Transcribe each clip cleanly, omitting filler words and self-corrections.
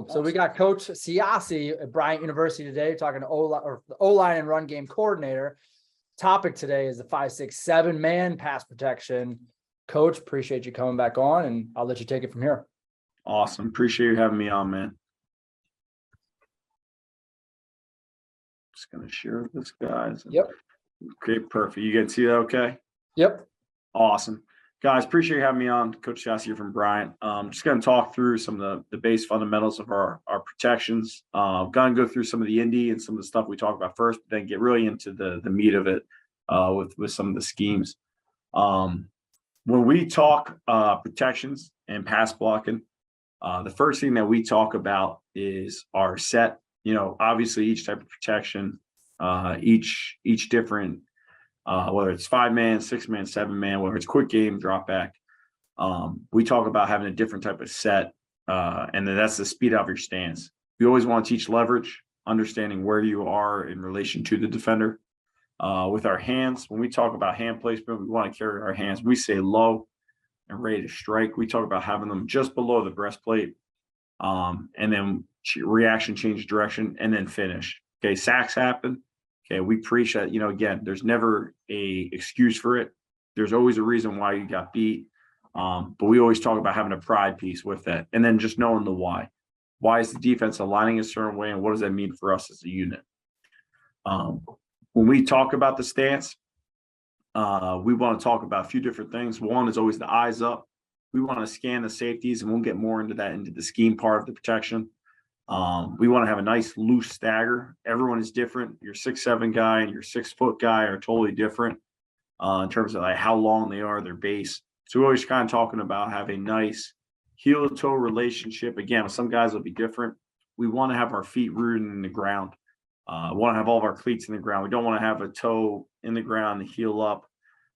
Cool. So we got Coach Ciocci at Bryant University today talking to O-line and run game coordinator. Topic today is the 5-6-7 man pass protection. Coach, appreciate you coming back on, and I'll let you take it from here. Awesome. Appreciate you having me on, man. Just going to share this, guys. Yep. Okay, perfect. You can see that okay? Yep. Awesome. Guys, appreciate you having me on. Coach Ciocci here from Bryant. Just going to talk through some of the base fundamentals of our protections. Going to go through some of the indie and some of the stuff we talked about first, but then get really into the meat of it with some of the schemes. When we talk protections and pass blocking, the first thing that we talk about is our set. You know, obviously each type of protection, each different, whether it's 5-man, 6-man, 7-man, whether it's quick game, drop back. We talk about having a different type of set, and then that's the speed out of your stance. We always want to teach leverage, understanding where you are in relation to the defender. With our hands, when we talk about hand placement, we want to carry our hands. We say low and ready to strike. We talk about having them just below the breastplate, and then reaction, change direction, and then finish. Okay, sacks happen. Okay, we preach that, you know, again, there's never a excuse for it. There's always a reason why you got beat. But we always talk about having a pride piece with that. And then just knowing the why. Why is the defense aligning a certain way, and what does that mean for us as a unit? When we talk about the stance, we want to talk about a few different things. One is always the eyes up. We want to scan the safeties, and we'll get more into that, into the scheme part of the protection. We want to have a nice loose stagger. Everyone is different. Your 6'7" guy and your 6-foot guy are totally different in terms of like how long they are, their base. So we're always kind of talking about having a nice heel to toe relationship. Again, some guys will be different. We want to have our feet rooted in the ground. We want to have all of our cleats in the ground. We don't want to have a toe in the ground, the heel up.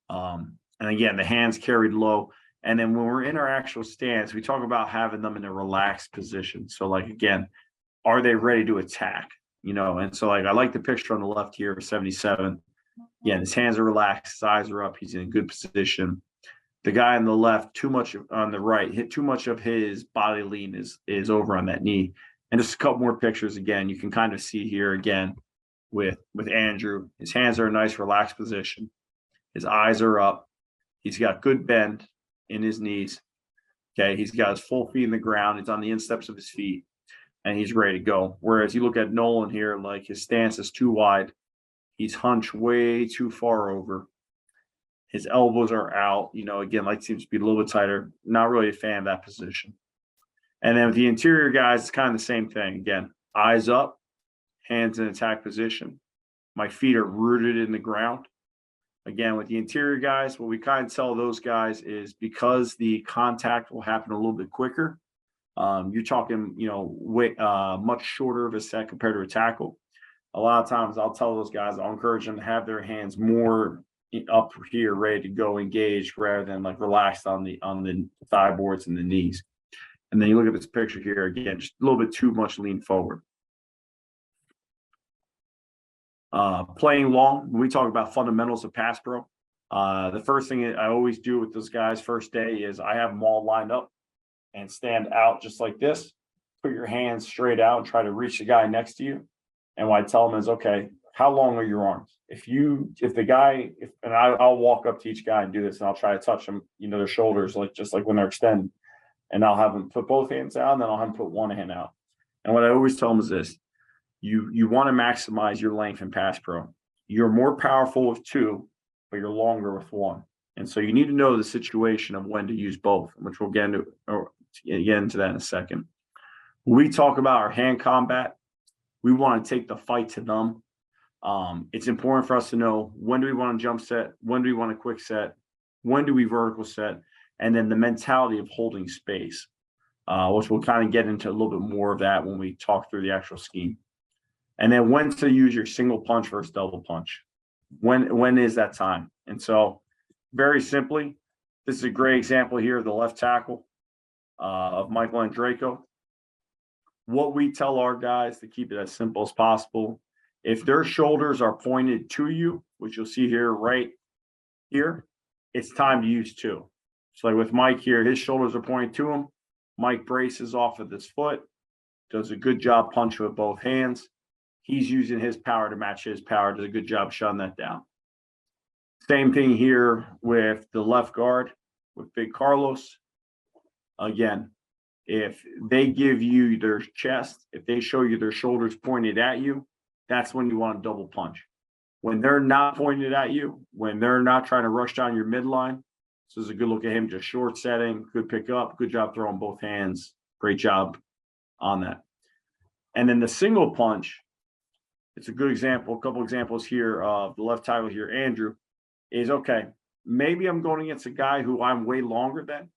And again, the hands carried low. And then when we're in our actual stance, we talk about having them in a relaxed position. So like, again, are they ready to attack? You know, and so like, I like the picture on the left here of 77. Again, his hands are relaxed, his eyes are up. He's in a good position. The guy on the left, too much on the right, hit too much of his body lean is over on that knee. And just a couple more pictures. Again, you can kind of see here again with Andrew, his hands are in a nice relaxed position. His eyes are up. He's got good bend in his knees. Okay, he's got his full feet in the ground. He's on the insteps of his feet, and he's ready to go. Whereas you look at Nolan here, like his stance is too wide. He's hunched way too far over. His elbows are out. You know, again, like seems to be a little bit tighter. Not really a fan of that position. And then with the interior guys, it's kind of the same thing. Again, eyes up, hands in attack position. My feet are rooted in the ground. Again, with the interior guys, what we kind of tell those guys is because the contact will happen a little bit quicker. You're talking, you know, much shorter of a set compared to a tackle. A lot of times I'll tell those guys, I'll encourage them to have their hands more up here, ready to go engaged rather than like relaxed on the thigh boards and the knees. And then you look at this picture here, again, just a little bit too much lean forward. Playing long, when we talk about fundamentals of pass pro, the first thing I always do with those guys first day is I have them all lined up and stand out just like this. Put your hands straight out and try to reach the guy next to you. And what I tell them is, okay, how long are your arms? I'll walk up to each guy and do this, and I'll try to touch them, you know, their shoulders, like just like when they're extended. And I'll have them put both hands out, and then I'll have them put one hand out. And what I always tell them is this. You want to maximize your length in pass pro. You're more powerful with two, but you're longer with one. And so you need to know the situation of when to use both, which we'll get into that in a second. When we talk about our hand combat, we want to take the fight to them. It's important for us to know when do we want to jump set, when do we want a quick set, when do we vertical set, and then the mentality of holding space, which we'll kind of get into a little bit more of that when we talk through the actual scheme. And then when to use your single punch versus double punch. When is that time? And so very simply, this is a great example here of the left tackle of Michael and Draco. What we tell our guys to keep it as simple as possible. If their shoulders are pointed to you, which you'll see here right here, it's time to use two. So like with Mike here, his shoulders are pointing to him. Mike braces off of this foot. does a good job punching with both hands. He's using his power to match his power, does a good job shutting that down. Same thing here with the left guard with Big Carlos. Again, if they give you their chest, if they show you their shoulders pointed at you, that's when you want to double punch. When they're not pointed at you, when they're not trying to rush down your midline, this is a good look at him, just short setting, good pick up, good job throwing both hands. Great job on that. And then the single punch, it's a good example, a couple examples here of the left tackle here, Andrew, is okay, maybe I'm going against a guy who I'm way longer than.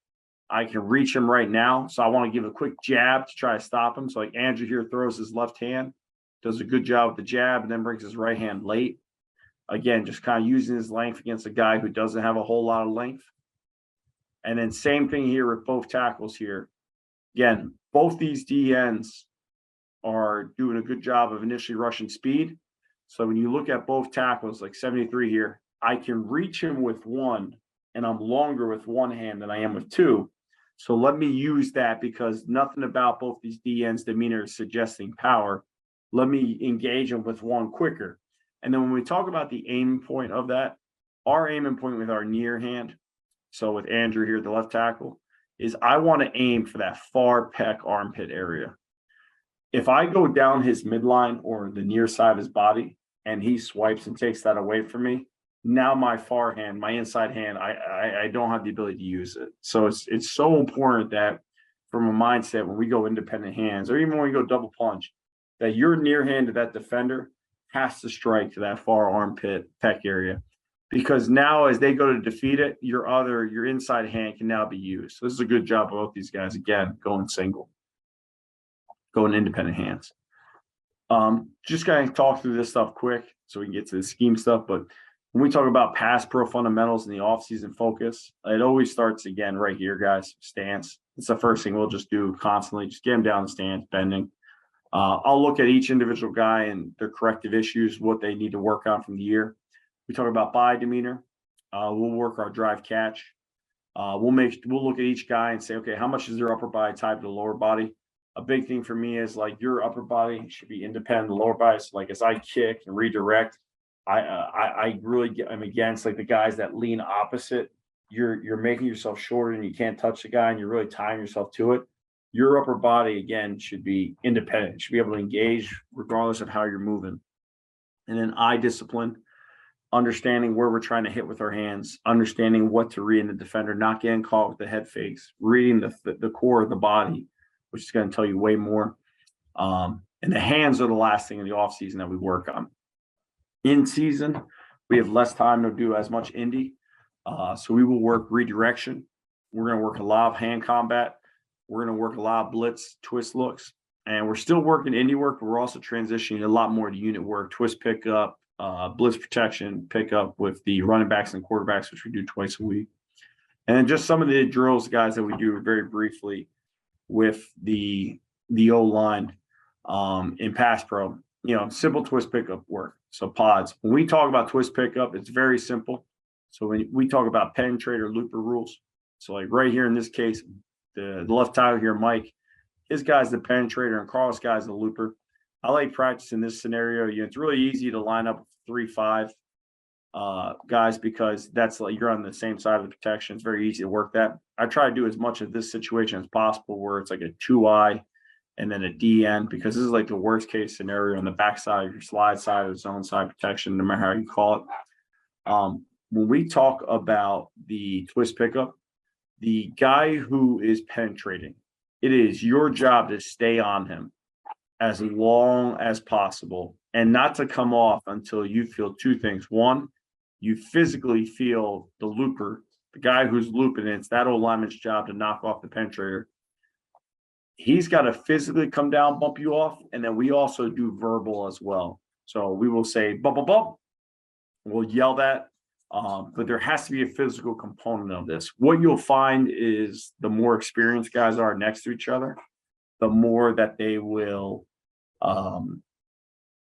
I can reach him right now, so I want to give a quick jab to try to stop him. So like Andrew here throws his left hand, does a good job with the jab, and then brings his right hand late. Again, just kind of using his length against a guy who doesn't have a whole lot of length. And then same thing here with both tackles here. Again, both these DNs are doing a good job of initially rushing speed. So when you look at both tackles, like 73 here, I can reach him with one, and I'm longer with one hand than I am with two. So let me use that, because nothing about both these DNs' demeanor is suggesting power. Let me engage them with one quicker. And then when we talk about the aim point of that, our aiming point with our near hand, so with Andrew here, the left tackle, is I want to aim for that far pec armpit area. If I go down his midline or the near side of his body and he swipes and takes that away from me, now my far hand, my inside hand, I don't have the ability to use it. So it's so important that from a mindset, when we go independent hands, or even when we go double punch, that your near hand to that defender has to strike to that far armpit pec area. Because now as they go to defeat it, your inside hand can now be used. So this is a good job of both these guys, again, going single, going independent hands. Just kind of talk through this stuff quick so we can get to the scheme stuff. But when we talk about pass pro fundamentals in the offseason focus, it always starts again right here, guys, stance. It's the first thing we'll just do constantly. Just get them down the stance, bending. I'll look at each individual guy and their corrective issues, what they need to work on from the year. We talk about body demeanor. We'll work our drive catch. We'll look at each guy and say, okay, how much is their upper body tied to the lower body? A big thing for me is like your upper body should be independent of the lower body. So like as I kick and redirect, I really I'm against like the guys that lean opposite. You're making yourself shorter and you can't touch the guy and you're really tying yourself to it. Your upper body again should be independent. It should be able to engage regardless of how you're moving. And then eye discipline, understanding where we're trying to hit with our hands, understanding what to read in the defender, not getting caught with the head fakes, reading the core of the body, which is going to tell you way more. And the hands are the last thing in the offseason that we work on. In season, we have less time to do as much indie. So we will work redirection. We're going to work a lot of hand combat. We're going to work a lot of blitz, twist looks. And we're still working indie work, but we're also transitioning a lot more to unit work, twist pickup, blitz protection, pickup with the running backs and quarterbacks, which we do twice a week. And then just some of the drills, guys, that we do very briefly with the O-line in pass pro, simple twist pickup work. So pods. When we talk about twist pickup, it's very simple. So when we talk about penetrator looper rules, so like right here in this case, the left tackle here, Mike, his guy's the penetrator and Carl's guy's the looper. I like practicing this scenario. It's really easy to line up 3-5 guys because that's like you're on the same side of the protection. It's very easy to work that. I try to do as much of this situation as possible where it's like a 2-eye and then a DN, because this is like the worst case scenario on the backside of your slide side or zone side protection, no matter how you call it. When we talk about the twist pickup, the guy who is penetrating, it is your job to stay on him as long as possible and not to come off until you feel two things. One, you physically feel the looper, the guy who's looping it. It's that old lineman's job to knock off the penetrator. He's got to physically come down, bump you off, and then we also do verbal as well. So we will say, bump, bump, bump. We'll yell that. But there has to be a physical component of this. What you'll find is the more experienced guys are next to each other, the more that they will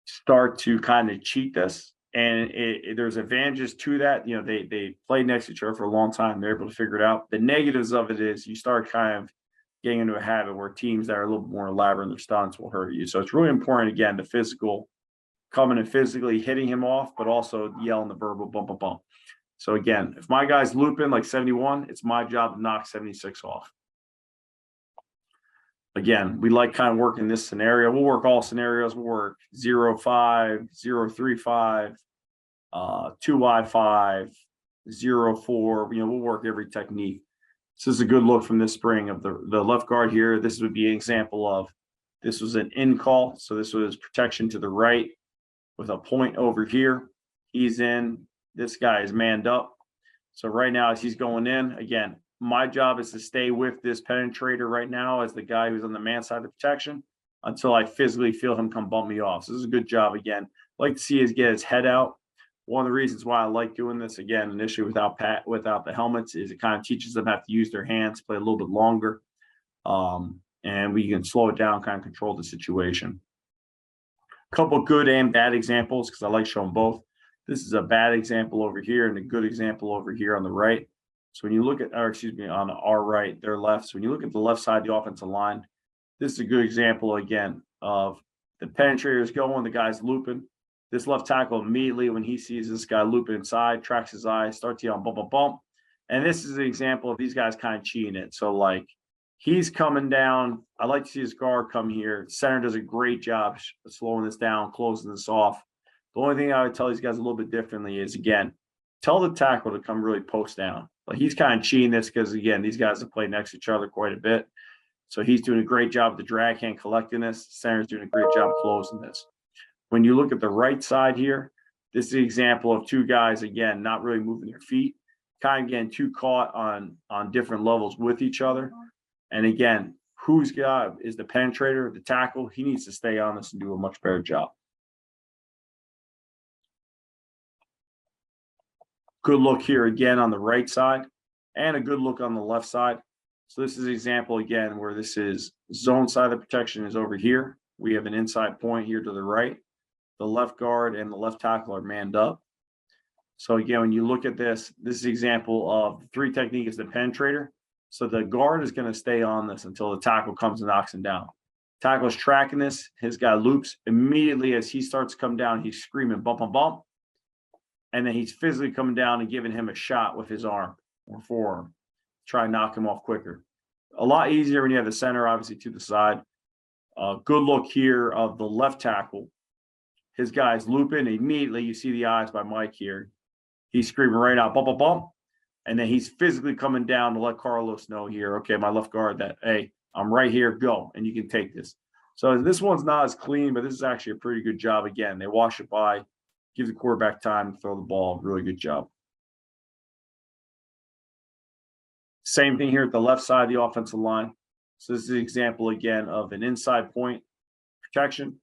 start to kind of cheat this. And there's advantages to that. They play next to each other for a long time. They're able to figure it out. The negatives of it is you start kind of getting into a habit where teams that are a little bit more elaborate in their stunts will hurt you. So it's really important, again, the physical, coming and physically hitting him off, but also yelling the verbal bump, bump, bump. So again, if my guy's looping like 71, it's my job to knock 76 off. Again, we like kind of working this scenario. We'll work all scenarios. We'll work 0-5, 0-3-5, 2-5, 0-4. We'll work every technique. This is a good look from this spring of the left guard here. This would be an example of, this was an in call. So this was protection to the right with a point over here. He's in. This guy is manned up. So right now, as he's going in, again, my job is to stay with this penetrator right now as the guy who's on the man side of the protection until I physically feel him come bump me off. So this is a good job again. Like to see his get his head out. One of the reasons why I like doing this, again, initially without the helmets, is it kind of teaches them how to use their hands, play a little bit longer. And we can slow it down, kind of control the situation. A couple of good and bad examples, because I like showing both. This is a bad example over here and a good example over here on the right. So when you look at, or excuse me, on our right, their left. So when you look at the left side of the offensive line, this is a good example, again, of the penetrators going, the guy's looping. This left tackle immediately, when he sees this guy looping inside, tracks his eye, starts yelling bump, bump, bump. And this is an example of these guys kind of cheating it. So like, he's coming down. I like to see his guard come here. Center does a great job slowing this down, closing this off. The only thing I would tell these guys a little bit differently is, again, tell the tackle to come really post down. Like, he's kind of cheating this because, again, these guys have played next to each other quite a bit. So he's doing a great job of the drag hand collecting this. Center's doing a great job closing this. When you look at the right side here, this is an example of two guys, again, not really moving their feet, kind of getting too caught on different levels with each other. And again, whose job is the penetrator, the tackle? He needs to stay on this and do a much better job. Good look here again on the right side, and a good look on the left side. So this is an example again where this is zone side of the protection is over here. We have an inside point here to the right. The left guard and the left tackle are manned up. So again, when you look at this, this is an example of the three technique is the penetrator. So the guard is going to stay on this until the tackle comes and knocks him down. Tackle is tracking this. His guy loops. Immediately as he starts to come down, he's screaming bump, bump, bump. And then he's physically coming down and giving him a shot with his arm or forearm. Try and knock him off quicker. A lot easier when you have the center, obviously, to the side. Good look here of the left tackle. His guy's looping. Immediately, you see the eyes by Mike here. He's screaming right out, bump, bump, bump. And then he's physically coming down to let Carlos know here, okay, my left guard, that, hey, I'm right here, go, and you can take this. So this one's not as clean, but this is actually a pretty good job. Again, they wash it by, give the quarterback time to throw the ball. Really good job. Same thing here at the left side of the offensive line. So this is an example, again, of an inside point protection.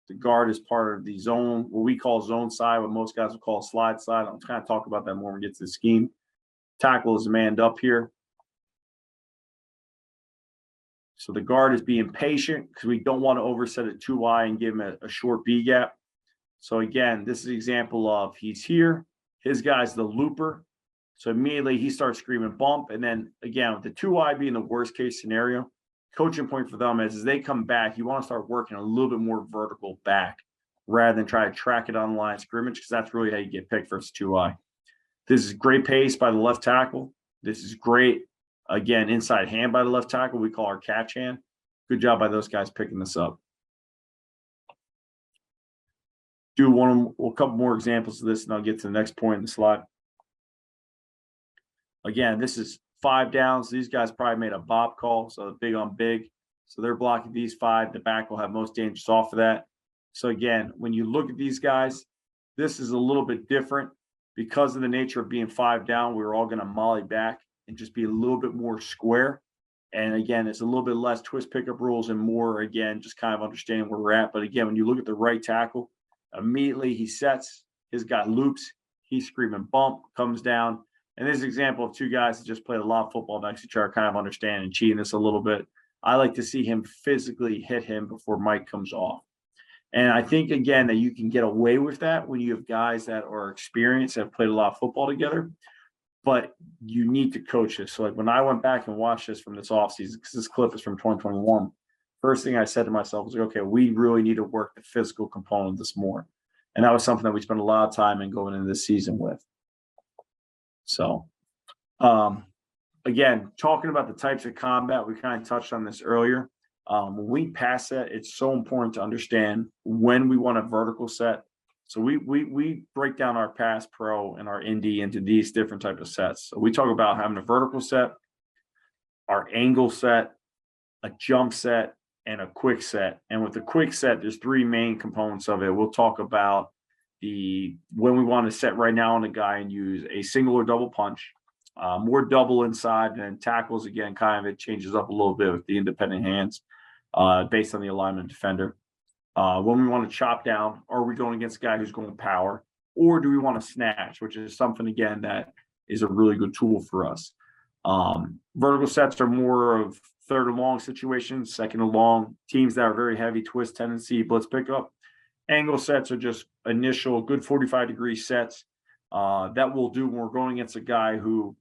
The guard is part of the zone, what we call zone side, what most guys would call slide side. I'm kind of talk about that more when we get to the scheme. Tackle is manned up here. So the guard is being patient because we don't want to overset it too high and give him a short B gap. So again, this is an example of he's here. His guy's the looper. So immediately he starts screaming bump. And then again, with the 2-eye being the worst case scenario, coaching point for them is as they come back, you want to start working a little bit more vertical back rather than try to track it on the line of scrimmage, because that's really how you get picked versus 2-eye. This is great pace by the left tackle. This is great, again, inside hand by the left tackle. We call our catch hand. Good job by those guys picking this up. Do a couple more examples of this, and I'll get to the next point in the slide. Again, this is 5 downs. These guys probably made a Bob call, so big on big. So they're blocking these 5. The back will have most dangerous off of that. So again, when you look at these guys, this is a little bit different. Because of the nature of being 5 down, we're all going to molly back and just be a little bit more square. And again, it's a little bit less twist pickup rules and more, again, just kind of understanding where we're at. But again, when you look at the right tackle, immediately he sets, his guy loops, he's screaming bump, comes down. And this is an example of 2 guys that just played a lot of football next to each other, kind of understanding and cheating this a little bit. I like to see him physically hit him before Mike comes off. And I think, again, that you can get away with that when you have guys that are experienced, have played a lot of football together. but you need to coach this. So like when I went back and watched this from this offseason, because this clip is from 2021, first thing I said to myself was like, okay, we really need to work the physical component of this more. And that was something that we spent a lot of time in going into this season with. So again, talking about the types of combat, we kind of touched on this earlier. When we pass set, it's so important to understand when we want a vertical set. So we break down our pass pro and our indie into these different types of sets. So we talk about having a vertical set, our angle set, a jump set, and a quick set. And with the quick set, there's three main components of it. We'll talk about when we want to set right now on a guy and use a single or double punch, more double inside, and tackles, again, kind of it changes up a little bit with the independent hands based on the alignment defender. When we want to chop down, are we going against a guy who's going power, or do we want to snatch, which is something, again, that is a really good tool for us. Vertical sets are more of third and long situations, second and long, teams that are very heavy twist tendency, blitz pickup. Angle sets are just initial good 45-degree sets that we'll do when we're going against a guy who,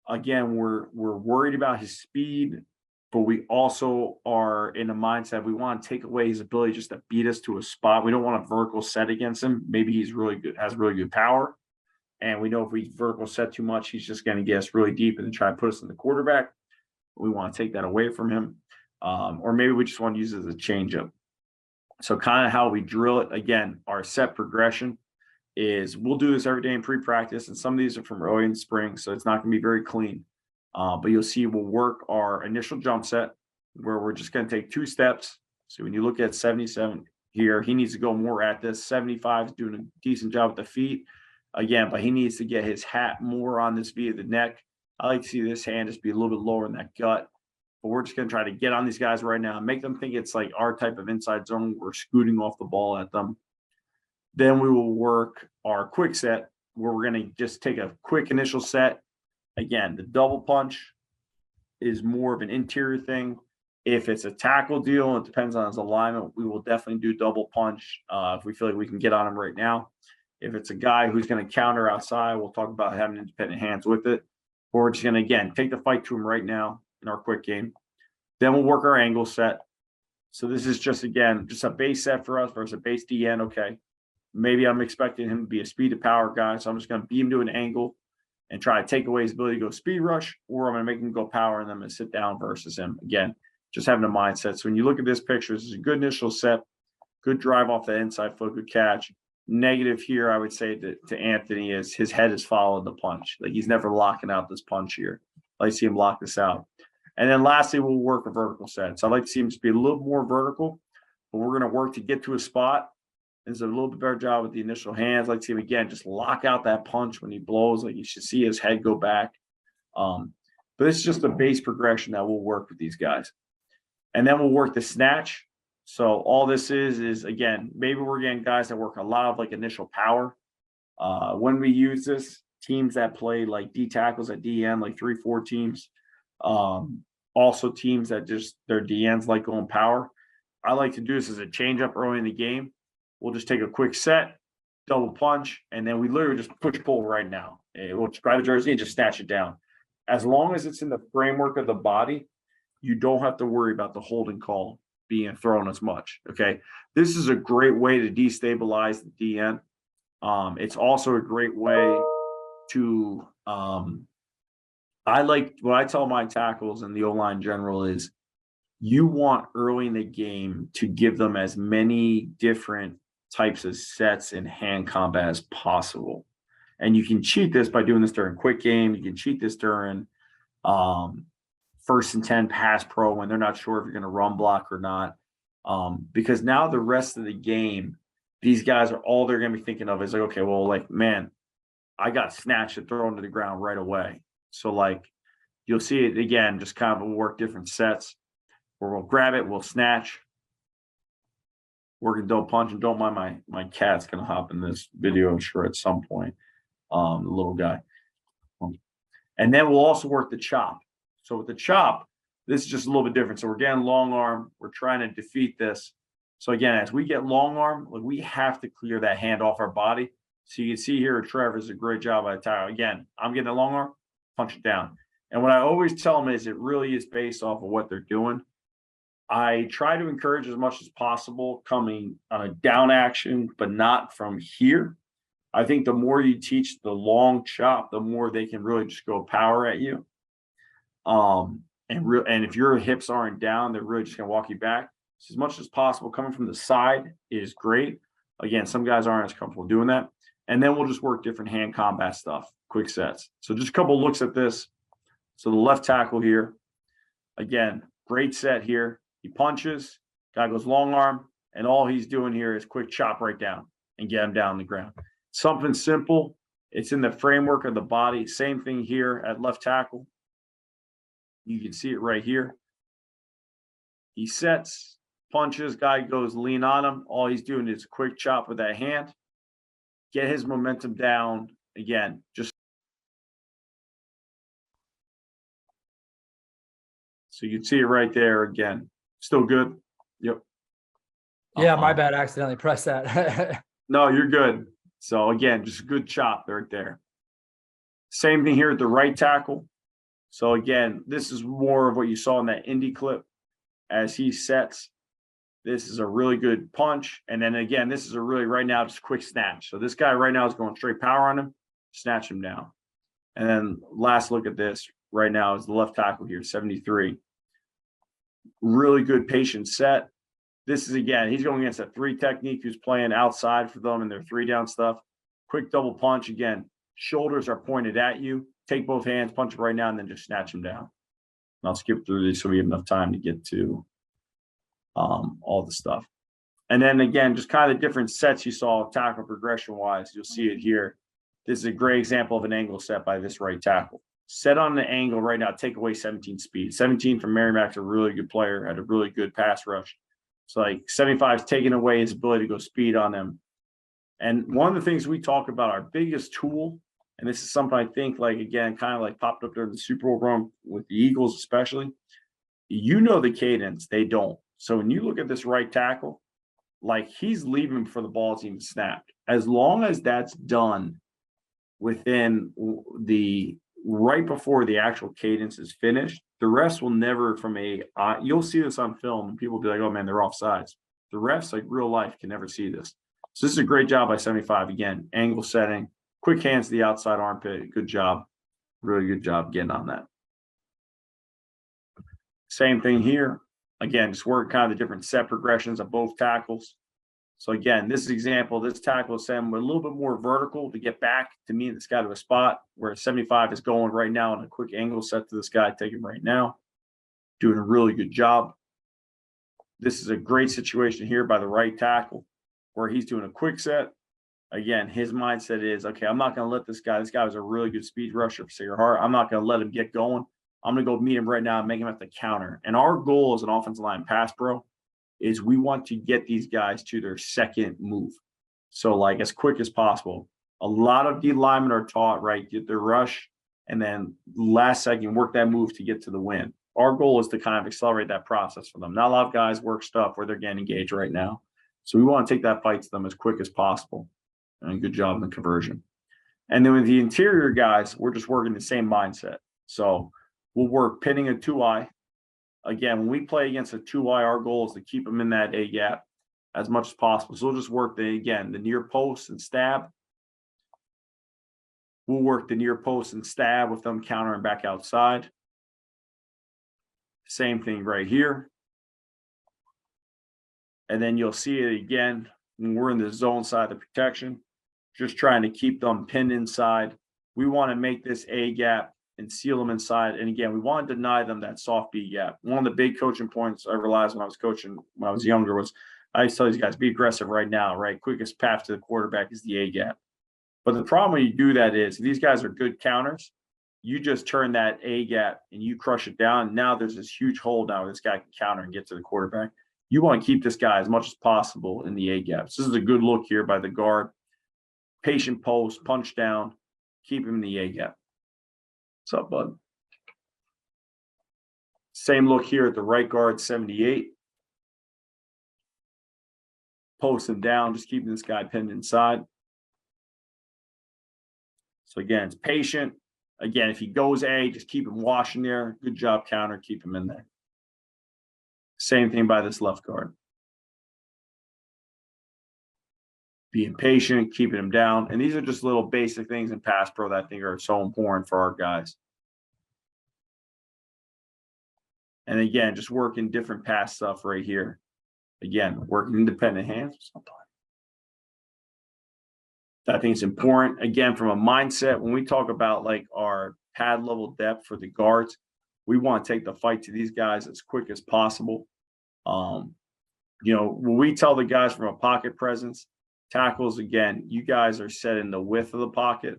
again, we're worried about his speed, but we also are in a mindset we want to take away his ability just to beat us to a spot. We don't want a vertical set against him. Maybe he's really good, has really good power, and we know if we vertical set too much, he's just going to get us really deep and then try to put us in the quarterback. We want to take that away from him, or maybe we just want to use it as a changeup. So kind of how we drill it, again, our set progression is we'll do this every day in pre-practice, and some of these are from early in spring, so it's not going to be very clean. But you'll see we'll work our initial jump set where we're just going to take 2 steps. So when you look at 77 here, he needs to go more at this. 75 is doing a decent job with the feet. Again, but he needs to get his hat more on this via the neck. I like to see this hand just be a little bit lower in that gut. But we're just going to try to get on these guys right now and make them think it's like our type of inside zone. We're scooting off the ball at them. Then we will work our quick set where we're going to just take a quick initial set. Again, the double punch is more of an interior thing. If it's a tackle deal, it depends on his alignment. We will definitely do double punch if we feel like we can get on him right now. If it's a guy who's going to counter outside, we'll talk about having independent hands with it. Or we're just going to, again, take the fight to him right now in our quick game. Then we'll work our angle set. So this is just, again, just a base set for us versus a base DN. Okay, maybe I'm expecting him to be a speed to power guy, so I'm just going to beat him to an angle and try to take away his ability to go speed rush, or I'm going to make him go power and then I'm going to sit down versus him. Again, just having a mindset. So when you look at this picture, this is a good initial set, good drive off the inside foot, good catch. Negative here, I would say to Anthony is his head is following the punch. Like he's never locking out this punch here. I like to see him lock this out. And then lastly, we'll work a vertical set. So I like to see him just be a little more vertical, but we're going to work to get to a spot. It's a little bit better job with the initial hands. I like to see him, again, just lock out that punch when he blows. Like you should see his head go back. But it's just a base progression that we'll work with these guys. And then we'll work the snatch. So all this is, again, maybe we're getting guys that work a lot of like initial power. When we use this, teams that play like D tackles at DN, like 3-4 teams. Also teams that just their DNs like going power. I like to do this as a change up early in the game. We'll just take a quick set, double punch, and then we literally just push pull right now. We'll grab the jersey and just snatch it down. As long as it's in the framework of the body, you don't have to worry about the holding call being thrown as much. Okay. This is a great way to destabilize the DN. It's also a great way to I like what I tell my tackles and the O-line in general is you want early in the game to give them as many different types of sets and hand combat as possible. And you can cheat this by doing this during quick game. You can cheat this during 1st and 10 pass pro when they're not sure if you're going to run block or not. Because now the rest of the game, these guys are all they're going to be thinking of is like, okay, well, like, man, I got snatched and thrown to the ground right away. So like you'll see it again, just kind of work different sets where we'll grab it, we'll snatch, working double punch, and don't mind my cat's gonna hop in this video, I'm sure at some point. The little guy. And then we'll also work the chop. So with the chop, this is just a little bit different. So we're getting long arm, we're trying to defeat this. So again, as we get long arm, like we have to clear that hand off our body. So you can see here, Trevor's a great job by the tire. Again, I'm getting a long arm, punch it down. And what I always tell them is it really is based off of what they're doing. I try to encourage as much as possible coming on a down action, but not from here. I think the more you teach the long chop, the more they can really just go power at you. And if your hips aren't down, they're really just gonna walk you back. So as much as possible, coming from the side is great. Again, some guys aren't as comfortable doing that. And then we'll just work different hand combat stuff, quick sets. So just a couple looks at this. So the left tackle here, again, great set here. He punches, guy goes long arm, and all he's doing here is quick chop right down and get him down on the ground. Something simple. It's in the framework of the body. Same thing here at left tackle. You can see it right here. He sets, punches, guy goes lean on him. All he's doing is a quick chop with that hand. Get his momentum down. Again, just so you can see it right there again. Still good. Yep. Yeah, my bad. I accidentally pressed that. No, you're good. So again, just a good chop right there. Same thing here at the right tackle. So again, this is more of what you saw in that indie clip as he sets. This is a really good punch. And then again, this is a really right now just quick snatch. So this guy right now is going straight power on him, snatch him down. And then last look at this right now is the left tackle here, 73. Really good patient set. This is again, he's going against a 3 technique who's playing outside for them and their 3 down stuff. Quick double punch. Again, shoulders are pointed at you. Take both hands, punch it right now, and then just snatch him down. And I'll skip through these so we have enough time to get to all the stuff. And then again, just kind of different sets you saw tackle progression wise. You'll see it here. This is a great example of an angle set by this right tackle. Set on the angle right now, take away 17 speed. 17 from Merrimack's a really good player, had a really good pass rush. So like 75 is taking away his ability to go speed on him. And one of the things we talk about, our biggest tool, and this is something I think like, again, kind of like popped up during the Super Bowl run with the Eagles especially, you know the cadence, they don't. So when you look at this right tackle, like he's leaving before the ball's even snapped. As long as that's done within the right before the actual cadence is finished, the refs will never from a you'll see this on film and people will be like, oh man, they're offsides. The refs, like real life, can never see this. So this is a great job by 75. Again, angle setting, quick hands to the outside armpit. Good job. Really good job getting on that. Same thing here. Again, just work kind of the different set progressions of both tackles. So again, this example, this tackle is sent a little bit more vertical to get back to meet this guy to a spot where 75 is going right now on a quick angle set to this guy, take him right now. Doing a really good job. This is a great situation here by the right tackle where he's doing a quick set. Again, his mindset is, okay, I'm not going to let this guy was a really good speed rusher for Sacred Heart. I'm not going to let him get going. I'm going to go meet him right now and make him have to counter. And our goal as an offensive line pass pro is we want to get these guys to their second move. So like as quick as possible. A lot of D linemen are taught, right, get their rush and then last second work that move to get to the win. Our goal is to kind of accelerate that process for them. Not a lot of guys work stuff where they're getting engaged right now. So we want to take that fight to them as quick as possible. And good job in the conversion. And then with the interior guys, we're just working the same mindset. So we'll work pinning a 2-eye. Again, when we play against a 2-eye, our goal is to keep them in that A gap as much as possible. So we'll just work the near post and stab. We'll work the near post and stab with them countering back outside. Same thing right here. And then you'll see it again when we're in the zone side of the protection, just trying to keep them pinned inside. We want to make this A gap and seal them inside. And again, we want to deny them that soft B gap. One of the big coaching points I realized when I was coaching, when I was younger, was I used to tell these guys, be aggressive right now, right? Quickest path to the quarterback is the A gap. But the problem when you do that is these guys are good counters. You just turn that A gap and you crush it down. Now there's this huge hole now where this guy can counter and get to the quarterback. You want to keep this guy as much as possible in the A gap. So this is a good look here by the guard. Patient post, punch down, keep him in the A gap. What's up, bud? Same look here at the right guard, 78. Post him down, just keeping this guy pinned inside. So again, it's patient. Again, if he goes A, just keep him washing there. Good job, counter. Keep him in there. Same thing by this left guard. Being patient, keeping him down. And these are just little basic things in pass pro that I think are so important for our guys. And again, just working different pass stuff right here. Again, working independent hands. I think it's important. Again, from a mindset, when we talk about like our pad level depth for the guards, we want to take the fight to these guys as quick as possible. You know, when we tell the guys from a pocket presence, tackles, again, you guys are setting the width of the pocket.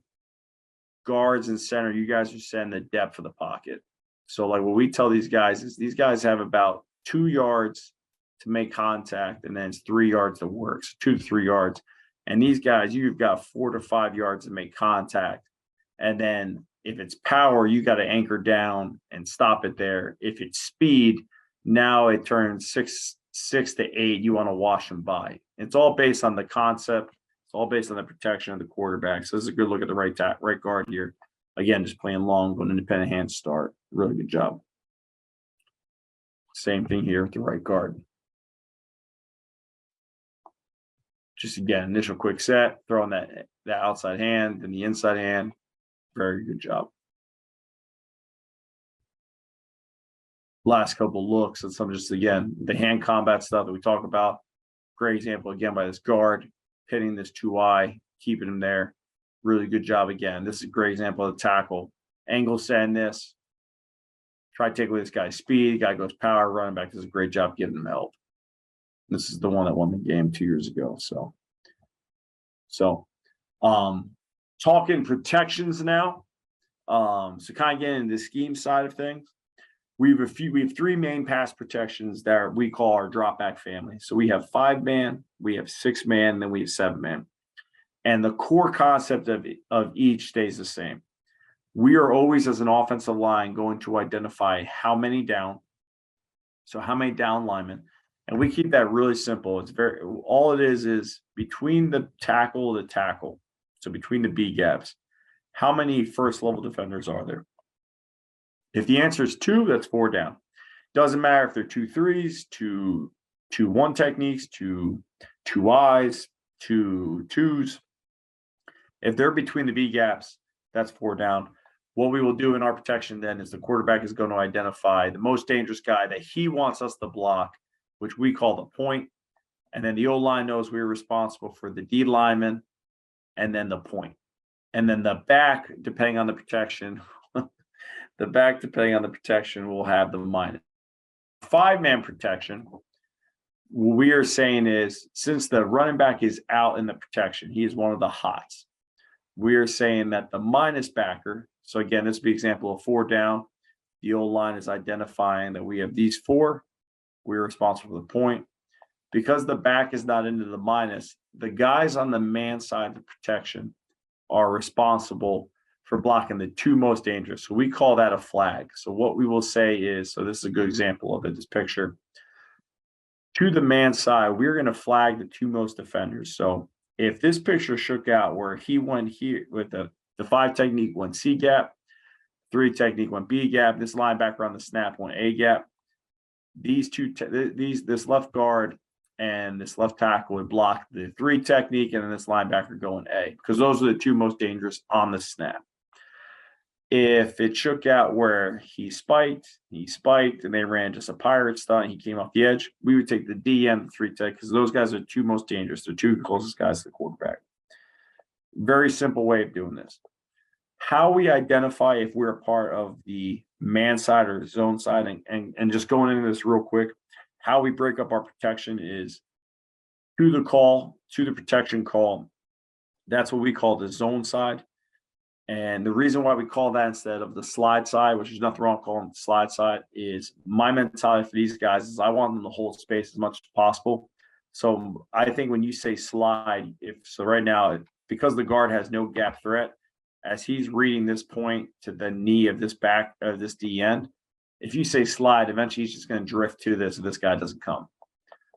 Guards and center, you guys are setting the depth of the pocket. So like what we tell these guys is these guys have about 2 yards to make contact, and then it's 3 yards to work. So 2 to 3 yards. And these guys, you've got 4 to 5 yards to make contact. And then if it's power, you got to anchor down and stop it there. If it's speed, now it turns 6 to 8. You want to wash them by. It's all based on the concept. It's all based on the protection of the quarterback. So this is a good look at the right guard here. Again, just playing long, going independent hand start. Really good job. Same thing here with the right guard. Just again, initial quick set, throwing that outside hand and the inside hand. Very good job. Last couple looks at some, just again, the hand combat stuff that we talk about. Great example again by this guard, hitting this 2-eye, keeping him there. Really good job again. This is a great example of the tackle. Angle setting this. Try to take away this guy's speed. Guy goes power, running back does a great job giving him help. This is the one that won the game 2 years ago. So talking protections now. So kind of getting into the scheme side of things. We have 3 main pass protections that we call our drop back family. So we have 5-man, we have 6-man, and then we have 7-man. And the core concept of each stays the same. We are always, as an offensive line, going to identify how many down. So how many down linemen. And we keep that really simple. It's all it is between the tackle. So between the B gaps, how many first level defenders are there? If the answer is 2, that's 4 down. Doesn't matter if they're 2-3s, 2-1 techniques, 2 eyes, 2 twos. If they're between the B gaps, that's 4 down. What we will do in our protection then is the quarterback is going to identify the most dangerous guy that he wants us to block, which we call the point. And then the O-line knows we're responsible for the D lineman and then the point. And then the back, depending on the protection, will have the minus. 5-man protection, what we are saying is, since the running back is out in the protection, he is one of the hots. We are saying that the minus backer, so again, this would be an example of 4 down. The O-line is identifying that we have these 4. We're responsible for the point. Because the back is not into the minus, the guys on the man side of the protection are responsible for blocking the 2 most dangerous. So we call that a flag. So what we will say is, so this is a good example of it, this picture. To the man side, we're going to flag the 2 most defenders. So if this picture shook out where he went here with the 5 technique went C gap, 3 technique went B gap, this linebacker on the snap went A gap, this left guard and this left tackle would block the 3 technique, and then this linebacker going A, because those are the 2 most dangerous on the snap. If it shook out where he spiked, and they ran just a pirate stunt, he came off the edge, we would take the D and the 3 tech, because those guys are 2 most dangerous. They're 2 closest guys to the quarterback. Very simple way of doing this. How we identify if we're a part of the man side or zone side, and just going into this real quick, how we break up our protection is to the protection call. That's what we call the zone side. And the reason why we call that instead of the slide side, which is nothing wrong calling it the slide side, is my mentality for these guys is I want them to hold space as much as possible. So I think when you say slide, right now, because the guard has no gap threat, as he's reading this point to the knee of this back of this D end, if you say slide, eventually he's just going to drift to this if this guy doesn't come.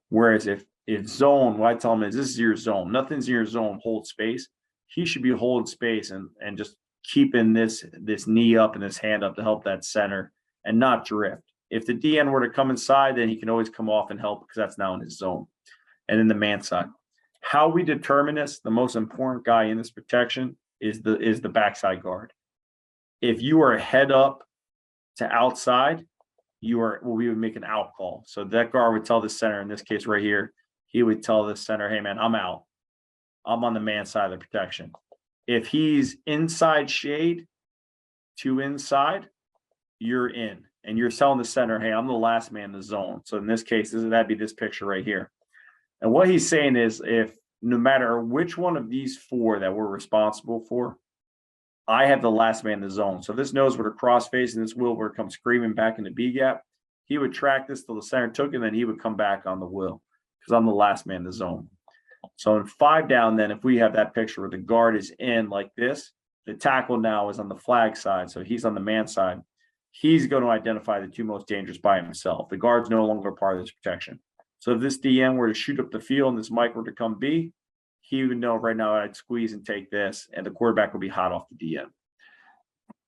Whereas if zone, what I tell him is this is your zone. Nothing's in your zone, hold space. He should be holding space and just keeping this knee up and this hand up to help that center and not drift. If the DN were to come inside, then he can always come off and help because that's now in his zone. And in the man side, how we determine this, the most important guy in this protection is the backside guard. If you are head up to outside, we would make an out call. So that guard would tell the center, in this case right here, he would tell the center, hey man, I'm out. I'm on the man side of the protection. If he's inside shade to inside, you're in. And you're telling the center, hey, I'm the last man in the zone. So in this case, that'd be this picture right here. And what he's saying is, if no matter which one of these four that we're responsible for, I have the last man in the zone. So this knows where to cross face, and this will where it comes screaming back in the B gap. He would track this till the center took it, and then he would come back on the will because I'm the last man in the zone. So in 5 down, then if we have that picture where the guard is in like this, the tackle now is on the flag side. So he's on the man side. He's going to identify the two most dangerous by himself. The guard's no longer part of this protection. So if this DN were to shoot up the field and this Mike were to come B, he would know right now I'd squeeze and take this, and the quarterback would be hot off the DN.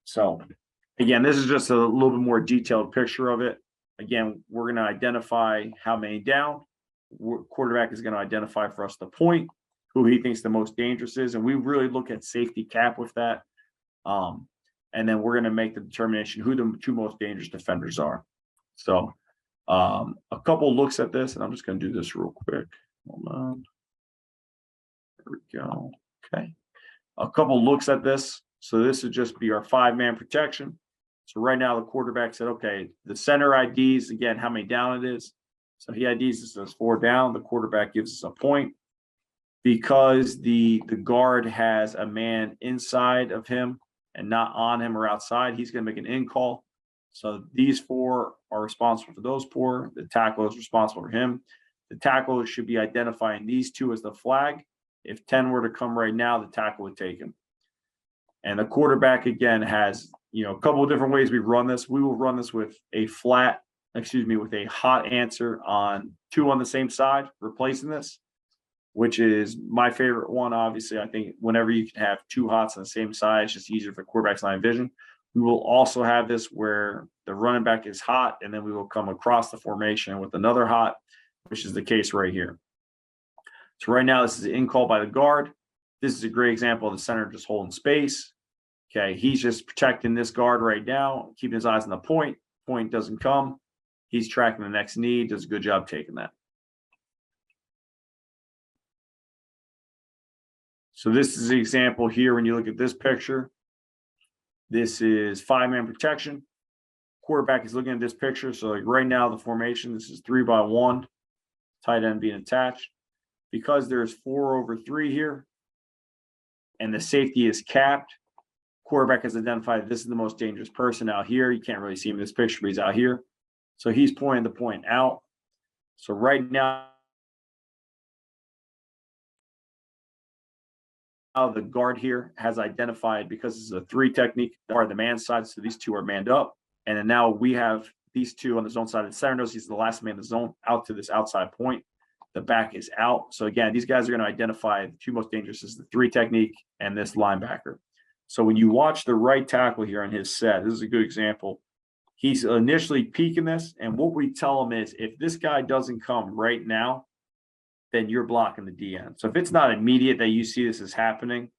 So again, this is just a little bit more detailed picture of it. Again, we're going to identify how many down. Quarterback is going to identify for us the point, who he thinks the most dangerous is, and we really look at safety cap with that. And then we're going to make the determination who the two most dangerous defenders are. So a couple looks at this, and I'm just going to do this real quick. Hold on. There we go. Okay. A couple looks at this. So this would just be our 5-man protection. So right now the quarterback said, okay, the center IDs, again, how many down it is. So he IDs this as 4 down. The quarterback gives us a point. Because the guard has a man inside of him and not on him or outside, he's going to make an in call. So these 4 are responsible for those 4. The tackle is responsible for him. The tackle should be identifying these 2 as the flag. If 10 were to come right now, the tackle would take him. And the quarterback, again, has, a couple of different ways we run this. We will run this with a with a hot answer on 2 on the same side, replacing this, which is my favorite one. Obviously, I think whenever you can have 2 hots on the same side, it's just easier for quarterback's line of vision. We will also have this where the running back is hot, and then we will come across the formation with another hot, which is the case right here. So right now, this is an in call by the guard. This is a great example of the center just holding space. Okay, he's just protecting this guard right now, keeping his eyes on the point. Point doesn't come. He's tracking the next knee, does a good job taking that. So this is the example here when you look at this picture. This is 5-man protection. Quarterback is looking at this picture. So like right now, the formation, this is 3 by 1, tight end being attached. Because there's 4 over 3 here, and the safety is capped, quarterback has identified this is the most dangerous person out here. You can't really see him in this picture, but he's out here. So he's pointing the point out. So right now, the guard here has identified, because this is a 3 technique, or the man side, so these 2 are manned up. And then now we have these 2 on the zone side. The center knows he's the last man in the zone out to this outside point. The back is out. So again, these guys are going to identify the 2 most dangerous is the 3 technique and this linebacker. So when you watch the right tackle here on his set, this is a good example. He's initially peeking this, and what we tell him is, if this guy doesn't come right now, then you're blocking the DN. So if it's not immediate that you see this is happening,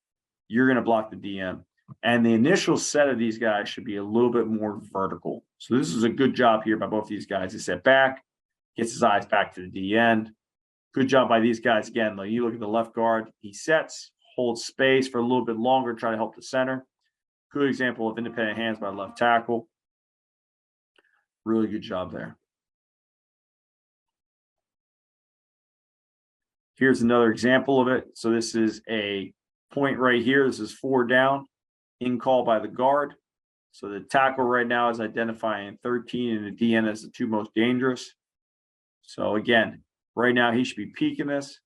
you're going to block the DN. And the initial set of these guys should be a little bit more vertical. So this is a good job here by both these guys. He set back, gets his eyes back to the DN. Good job by these guys. Again, like you look at the left guard, he sets, holds space for a little bit longer, try to help the center. Good example of independent hands by left tackle. Really good job there. Here's another example of it. So this is a point right here. This is 4 down, in call by the guard. So the tackle right now is identifying 13 and the DN as the 2 most dangerous. So again, right now he should be peeking this.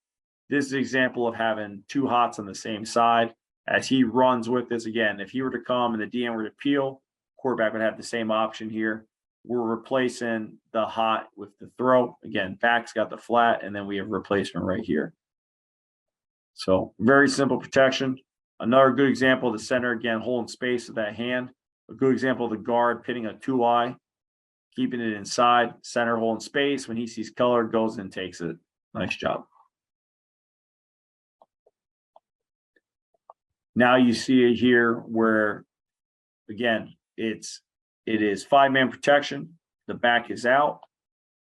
This is an example of having 2 hots on the same side. As he runs with this, again, if he were to come and the DN were to peel, quarterback would have the same option here. We're replacing the hot with the throw. Again, back's got the flat, and then we have replacement right here. So very simple protection. Another good example, the center, again, holding space with that hand. A good example of the guard pitting a 2-eye, keeping it inside, center holding space. When he sees color, goes and takes it. Nice job. Now you see it here where, again, it is 5-man protection. The back is out.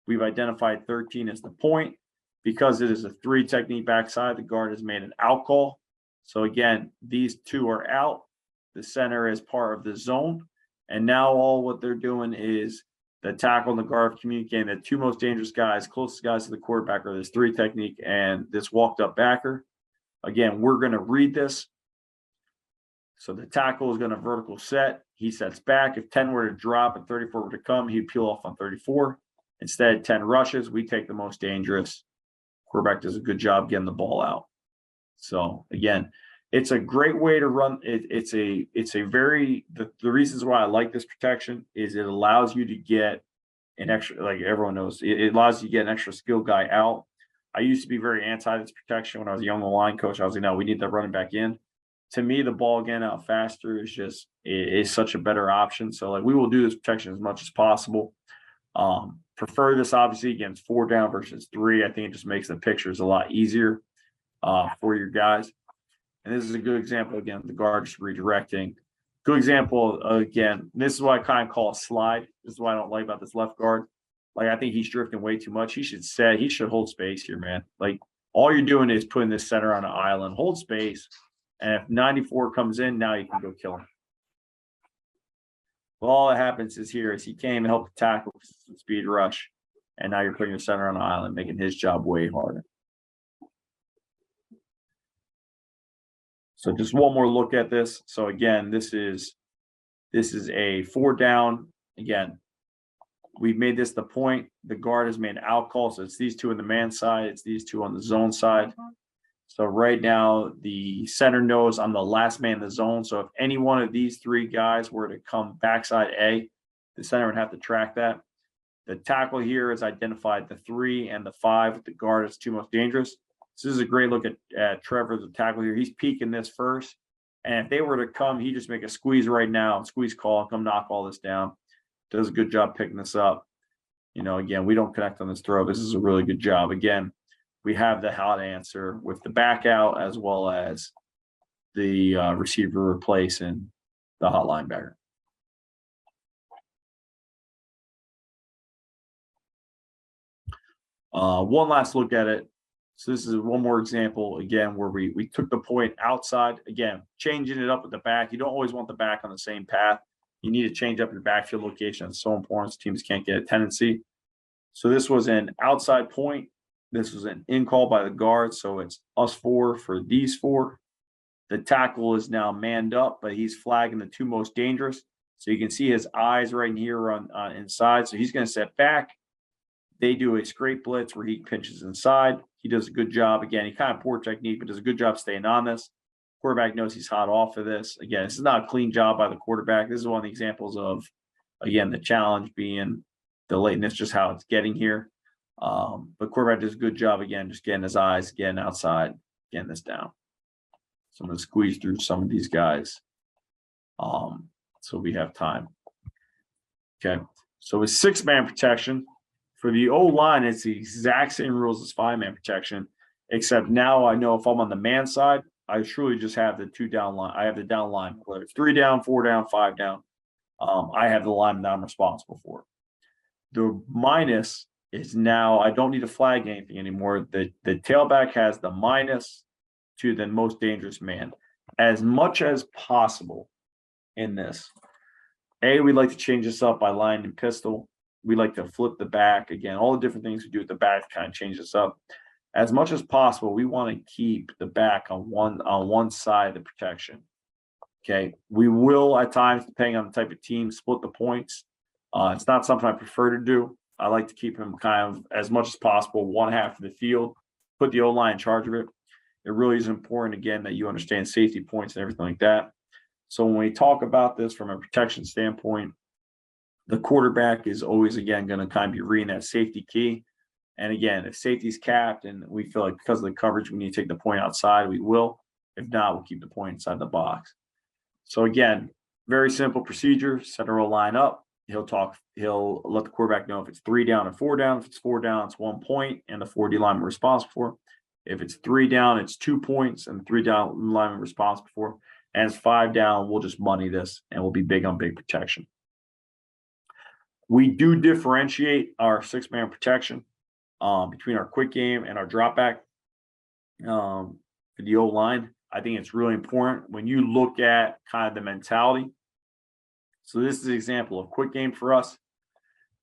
We've identified 13 as the point. Because it is a 3 technique backside, the guard has made an out call. So again, these 2 are out. The center is part of the zone. And now all what they're doing is the tackle and the guard communicating the 2 most dangerous guys, closest guys to the quarterback are this 3 technique and this walked up backer. Again, we're going to read this. So the tackle is going to vertical set. He sets back. If 10 were to drop and 34 were to come, he'd peel off on 34. Instead, 10 rushes. We take the most dangerous. Quarterback does a good job getting the ball out. So again, it's a great way to run. It's a very, the reasons why I like this protection is it allows you to get an extra, like everyone knows, it allows you to get an extra skill guy out. I used to be very anti this protection when I was a young line coach. I was like, no, we need that running back in. To me, the ball getting out faster is such a better option. So like we will do this protection as much as possible. Prefer this obviously against 4 down versus 3. I think it just makes the pictures a lot easier for your guys. And this is a good example, again, the guard just redirecting. Good example, again, this is what I kind of call a slide. This is what I don't like about this left guard. Like, I think he's drifting way too much. He should hold space here, man. Like, all you're doing is putting this center on an island, hold space. And if 94 comes in, now you can go kill him. Well, all that happens is here is he came and helped the tackle speed rush. And now you're putting your center on an island, making his job way harder. So just one more look at this. So again, this is a 4 down. Again, we've made this the point. The guard has made an out call. So it's these 2 on the man side. It's these 2 on the zone side. So right now, the center knows I'm the last man in the zone. So if any one of these 3 guys were to come backside A, the center would have to track that. The tackle here has identified the 3 and the 5 with the guard as 2 most dangerous. This is a great look at Trevor, the tackle here. He's peeking this first. And if they were to come, he just make a squeeze right now, squeeze call, come knock all this down. Does a good job picking this up. You know, again, we don't connect on this throw. This is a really good job. Again, we have the hot answer with the back out as well as the receiver replacing the hot linebacker. One last look at it. So this is one more example, again, where we took the point outside. Again, changing it up with the back. You don't always want the back on the same path. You need to change up your backfield location. It's so important so teams can't get a tendency. So this was an outside point. This was an in call by the guard. So it's us 4 for these 4. The tackle is now manned up, but he's flagging the 2 most dangerous. So you can see his eyes right in here on inside. So he's going to set back. They do a scrape blitz where he pinches inside. He does a good job. Again, he kind of poor technique, but does a good job staying on this. Quarterback knows he's hot off of this. Again, this is not a clean job by the quarterback. This is one of the examples of, again, the challenge being the lateness, just how it's getting here. But quarterback does a good job, again, just getting his eyes, getting outside, getting this down. So I'm going to squeeze through some of these guys so we have time. Okay, so with 6-man protection, for the O-line, it's the exact same rules as 5-man protection, except now I know if I'm on the man side, I truly just have the 2 down line. I have the down line, whether it's 3 down, 4 down, 5 down. I have the line that I'm responsible for. The minus is now I don't need to flag anything anymore. The tailback has the minus to the most dangerous man. As much as possible in this. We like to change this up by line and pistol. We like to flip the back. Again, all the different things we do with the back kind of change this up. As much as possible, we want to keep the back on one side of the protection. Okay. We will at times, depending on the type of team, split the points. It's not something I prefer to do. I like to keep him kind of as much as possible, one half of the field, put the O-line in charge of it. It really is important, again, that you understand safety points and everything like that. So when we talk about this from a protection standpoint, the quarterback is always, again, going to kind of be reading that safety key. And again, if safety's capped and we feel like because of the coverage we need to take the point outside, we will. If not, we'll keep the point inside the box. So again, very simple procedure. Center will line up. He'll let the quarterback know if it's 3 down and 4 down. If it's 4 down, it's 1 point, and the 4D lineman responsible for. If it's 3 down, it's 2 points, and the 3 down lineman responsible for. And it's 5 down, we'll just money this, and we'll be big on big protection. We do differentiate our 6-man protection between our quick game and our drop back for the O-line. I think it's really important when you look at kind of the mentality. So this is an example of quick game for us.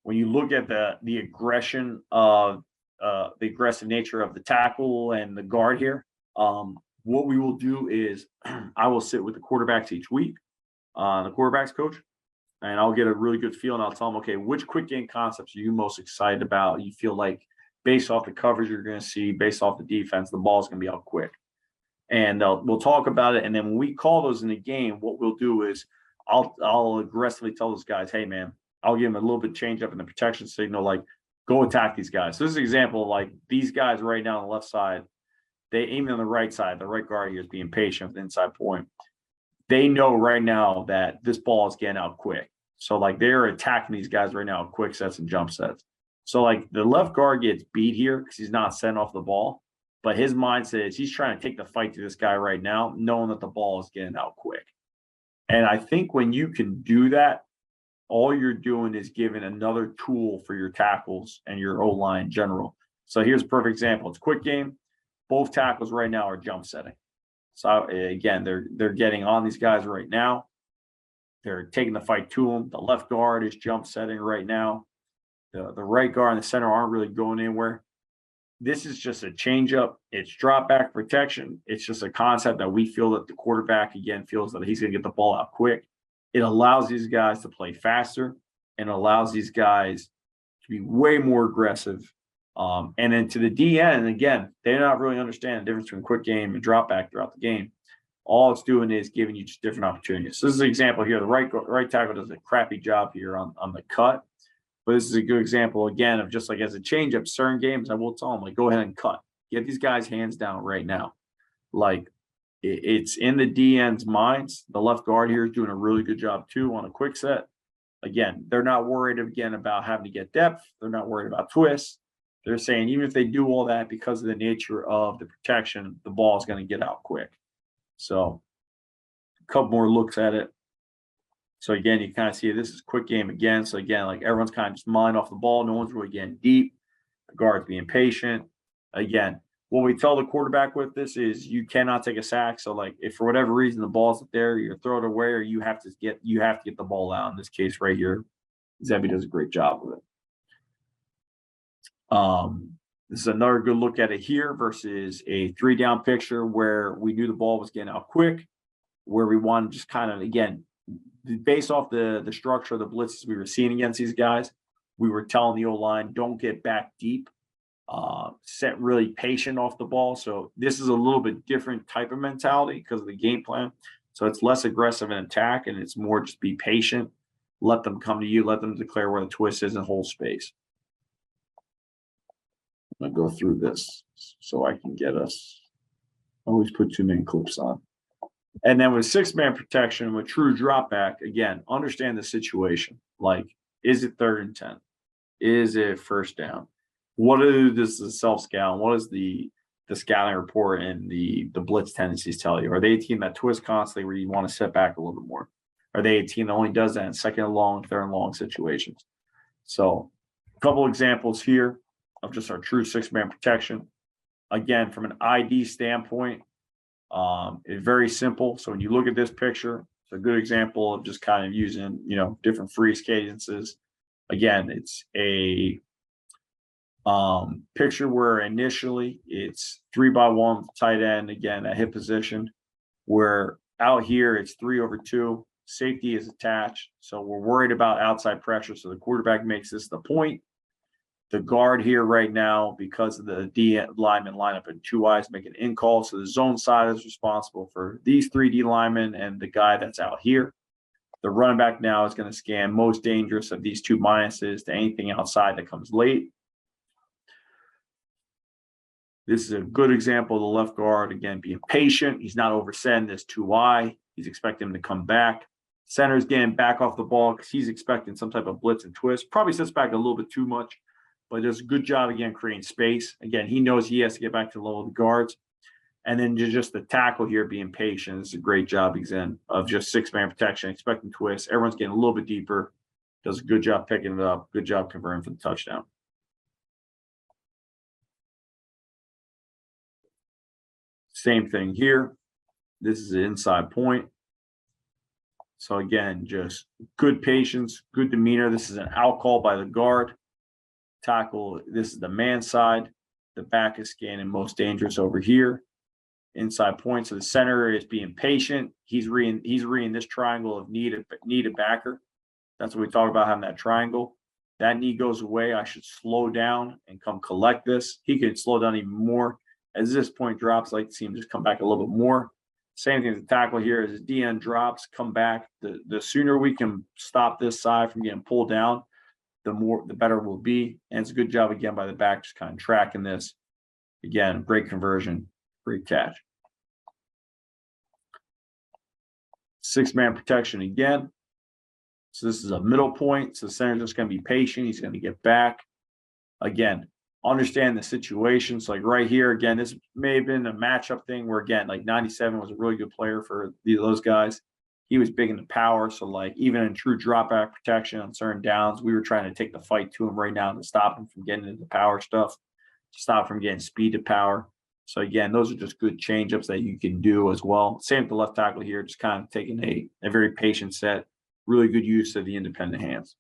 When you look at the aggression of the aggressive nature of the tackle and the guard here, what we will do is I will sit with the quarterbacks each week, the quarterbacks coach, and I'll get a really good feel, and I'll tell them, okay, which quick game concepts are you most excited about? You feel like based off the coverage you're going to see, based off the defense, the ball's going to be out quick. And we'll talk about it. And then when we call those in the game, what we'll do is I'll aggressively tell those guys, hey, man, I'll give them a little bit change up in the protection signal, like go attack these guys. So this is an example of like these guys right now on the left side, they aim on the right side. The right guard here is being patient with the inside point. They know right now that this ball is getting out quick. So like they're attacking these guys right now with quick sets and jump sets. So like the left guard gets beat here because he's not setting off the ball. But his mindset is he's trying to take the fight to this guy right now, knowing that the ball is getting out quick. And I think when you can do that, all you're doing is giving another tool for your tackles and your O-line in general. So here's a perfect example. It's a quick game. Both tackles right now are jump setting. So again, they're getting on these guys right now. They're taking the fight to them. The left guard is jump setting right now. The right guard and the center aren't really going anywhere. This is just a changeup. It's drop back protection. It's just a concept that we feel that the quarterback, again, feels that he's going to get the ball out quick. It allows these guys to play faster and allows these guys to be way more aggressive. And then to the DN, again, they're not really understanding the difference between quick game and drop back throughout the game. All it's doing is giving you just different opportunities. So this is an example here. The right tackle does a crappy job here on the cut. But this is a good example, again, of just like as a changeup, certain games, I will tell them, like, go ahead and cut. Get these guys hands down right now. Like, it's in the DN's minds. The left guard here is doing a really good job, too, on a quick set. Again, they're not worried, again, about having to get depth. They're not worried about twists. They're saying even if they do all that because of the nature of the protection, the ball is going to get out quick. So a couple more looks at it. So again, you kind of see this is quick game again. So again, like everyone's kind of just mind off the ball. No one's really getting deep. The guard's being patient. Again, what we tell the quarterback with this is you cannot take a sack. So like if for whatever reason the ball's up there, you throw it away, or you have to get the ball out. In this case right here, Zebby does a great job with it. This is another good look at it here versus a 3-down picture where we knew the ball was getting out quick, where we wanted to just kind of, again, based off the structure of the blitzes we were seeing against these guys, we were telling the O-line, don't get back deep, set really patient off the ball. So this is a little bit different type of mentality because of the game plan. So it's less aggressive in attack, and it's more just be patient, let them come to you, let them declare where the twist is and hold space. I'm going to go through this so I can get us, always put too many clips on. And then with 6-man protection, with true drop back, again, understand the situation. Like, is it 3rd and 10? Is it 1st down? What does the self-scout, what does the scouting report and the blitz tendencies tell you? Are they a team that twists constantly where you want to set back a little bit more? Are they a team that only does that in 2nd and long, 3rd and long situations? So a couple examples here of just our true 6-man protection. Again, from an ID standpoint, it's very simple. So when you look at this picture, it's a good example of just kind of using, different freeze cadences. Again, it's a picture where initially it's 3-by-1 tight end, again, at hip position, where out here it's 3/2. Safety is attached. So we're worried about outside pressure. So the quarterback makes this the point. The guard here right now, because of the D lineman lineup in 2 eyes, make an in call. So the zone side is responsible for these 3 D linemen and the guy that's out here. The running back now is going to scan most dangerous of these 2 minuses to anything outside that comes late. This is a good example of the left guard, again, being patient. He's not oversetting this too high. He's expecting him to come back. Center's getting back off the ball because he's expecting some type of blitz and twist. Probably sits back a little bit too much, but does a good job, again, creating space. Again, he knows he has to get back to the level of the guards. And then just the tackle here being patient. It's a great job, again, of just six-man protection, expecting twists. Everyone's getting a little bit deeper. Does a good job picking it up. Good job converting for the touchdown. Same thing here. This is an inside point. So again, just good patience, good demeanor. This is an out call by the guard. Tackle, this is the man side. The back is scanning most dangerous over here. Inside point. So the center is being patient. He's reading this triangle of need a backer. That's what we talk about, having that triangle. That knee goes away. I should slow down and come collect this. He could slow down even more. As this point drops, I like to see him just come back a little bit more. Same thing as the tackle here. As the DN drops, come back. The sooner we can stop this side from getting pulled down, the better we'll be. And it's a good job again by the back, just kind of tracking this. Again, great conversion, great catch. Six-man protection again. So this is a middle point. So the center's just going to be patient. He's going to get back. Again, understand the situation. So like right here, again, this may have been a matchup thing where, again, like 97 was a really good player for those guys. He was big into power. So like even in true drop back protection on certain downs, we were trying to take the fight to him right now to stop him from getting into power stuff, to stop from getting speed to power. So again, those are just good change-ups that you can do as well. Same with the left tackle here, just kind of taking a very patient set, really good use of the independent hands.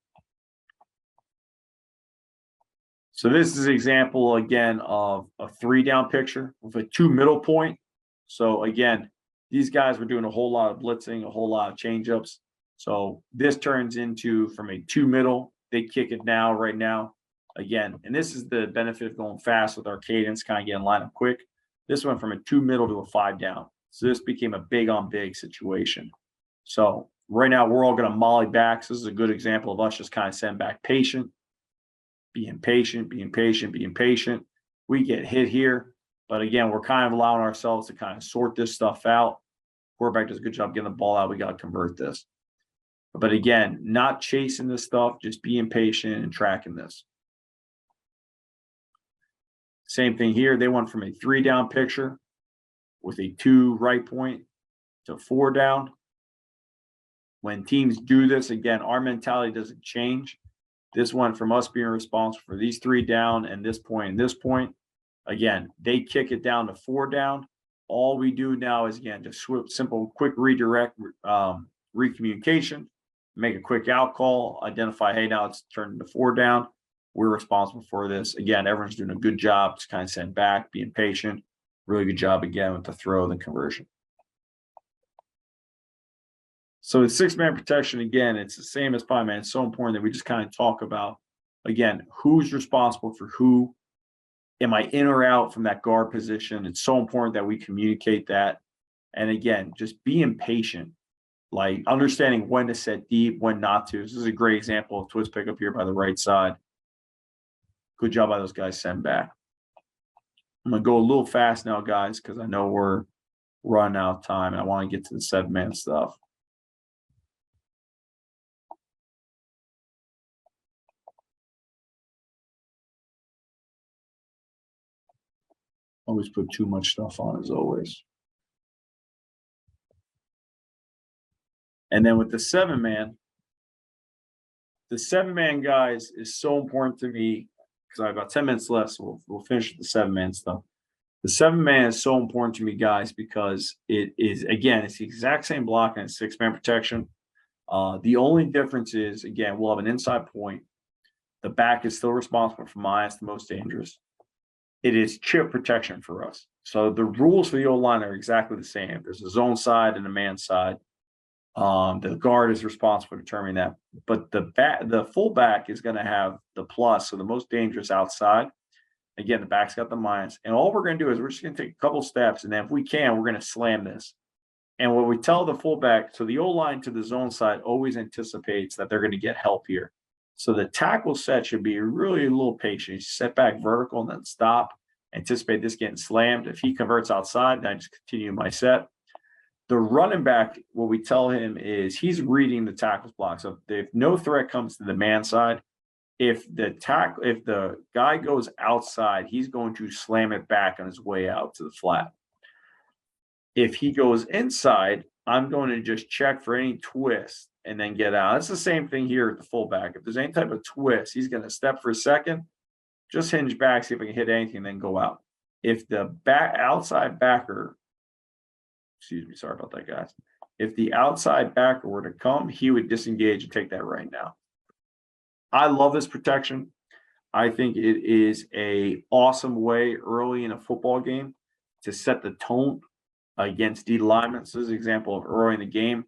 So this is an example, again, of a 3-down picture with a 2 middle point. So again, these guys were doing a whole lot of blitzing, a whole lot of change-ups. So this turns into, from a 2 middle, they kick it now, right now. Again, and this is the benefit of going fast with our cadence, kind of getting line up quick. This went from a 2 middle to a 5 down. So this became a big on big situation. So right now we're all going to molly back. So this is a good example of us just kind of sending back patient, being patient, being patient, being patient. We get hit here, but again, we're kind of allowing ourselves to kind of sort this stuff out. Quarterback does a good job getting the ball out. We got to convert this. But again, not chasing this stuff, just being patient and tracking this. Same thing here. They went from a 3-down picture with a 2 right point to 4 down. When teams do this, again, our mentality doesn't change. This went from us being responsible for these 3 down and this point and this point. Again, they kick it down to 4 down. All we do now is, again, just simple, quick redirect, recommunication, make a quick out call, identify, hey, now it's turned into 4 down. We're responsible for this. Again, everyone's doing a good job, just kind of send back, being patient. Really good job again with the throw and the conversion. So with 6-man protection, again, it's the same as 5-man. It's so important that we just kind of talk about, again, who's responsible for who. Am I in or out from that guard position? It's so important that we communicate that. And again, just being patient, like understanding when to set deep, when not to. This is a great example of twist pickup here by the right side. Good job by those guys send back. I'm going to go a little fast now, guys, because I know we're running out of time and I want to get to the 7-man stuff. Always put too much stuff on, as always. And then with the 7-man, the 7-man, guys, is so important to me because I have about 10 minutes left, so we'll finish with the 7-man stuff. The 7-man is so important to me, guys, because it is, again, it's the exact same block and 6-man protection. The only difference is, again, we'll have an inside point. The back is still responsible for minus the most dangerous. It is chip protection for us. So the rules for the O-line are exactly the same. There's a zone side and a man side. The guard is responsible for determining that. But the fullback is going to have the plus, so the most dangerous outside. Again, the back's got the minus. And all we're going to do is we're just going to take a couple steps, and then if we can, we're going to slam this. And what we tell the fullback, so the O-line to the zone side always anticipates that they're going to get help here. So the tackle set should be really a little patient. You set back vertical and then stop. anticipate this getting slammed. If he converts outside, then I just continue my set. The running back, what we tell him is he's reading the tackles block. So if no threat comes to the man side, if the guy goes outside, he's going to slam it back on his way out to the flat. If he goes inside, I'm going to just check for any twist and then get out. It's the same thing here at the fullback. If there's any type of twist, he's going to step for a second, just hinge back, see if I can hit anything, and then go out. If the outside backer, excuse me, sorry about that, guys. If the outside backer were to come, he would disengage and take that right now. I love this protection. I think it is a awesome way early in a football game to set the tone against D linemen. So this is an example of early in the game.